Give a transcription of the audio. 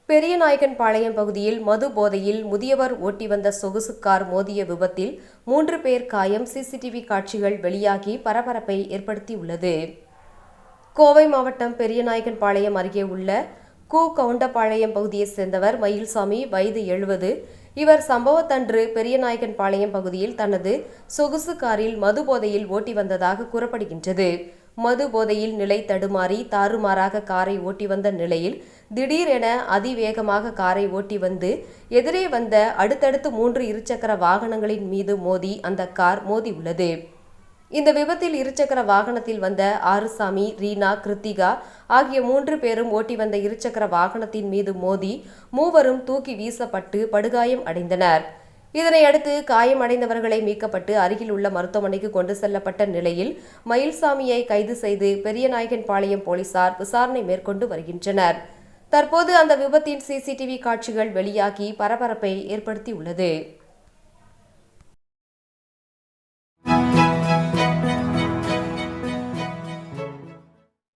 பெரியநாயக்கன்பாளையம் பகுதியில் மது போதையில் முதியவர் ஓட்டி வந்த சொகுசு கார் மோதிய விபத்தில் 3 பேர் காயம். சிசிடிவி காட்சிகள் வெளியாகி பரபரப்பை ஏற்படுத்தியுள்ளது. கோவை மாவட்டம் பெரியநாயக்கன்பாளையம் அருகே உள்ள கவுண்டபாளையம் பகுதியைச் சேர்ந்தவர் மயில்சாமி, வயது 70. இவர் சம்பவத்தன்று பெரியநாயக்கன்பாளையம் பகுதியில் தனது சொகுசு காரில் மது போதையில் ஓட்டி வந்ததாக கூறப்படுகின்றது. மது போதையில் நிலை தடுமாறி தாறுமாறாக காரை ஓட்டி வந்த நிலையில் திடீரென அதிவேகமாக காரை ஓட்டி வந்து எதிரே வந்த அடுத்தடுத்து 3 இருசக்கர வாகனங்களின் மீது மோதி அந்த கார் மோதியுள்ளது. இந்த விபத்தில் இருசக்கர வாகனத்தில் வந்த ஆறுசாமி, ரீனா, கிருத்திகா ஆகிய 3 பேரும் ஓட்டி வந்த இருசக்கர வாகனத்தின் மீது மோதி மூவரும் தூக்கி வீசப்பட்டு படுகாயம் அடைந்தனர். இதனையடுத்து காயமடைந்தவர்களை மீட்கப்பட்டு அருகில் உள்ள மருத்துவமனைக்கு கொண்டு செல்லப்பட்ட நிலையில் மயில்சாமியை கைது செய்து பெரியநாயக்கன்பாளையம் போலீசார் விசாரணை மேற்கொண்டு வருகின்றனர். தற்போது அந்த விபத்தின் சிசிடிவி காட்சிகள் வெளியாகி பரபரப்பை ஏற்படுத்தியுள்ளது.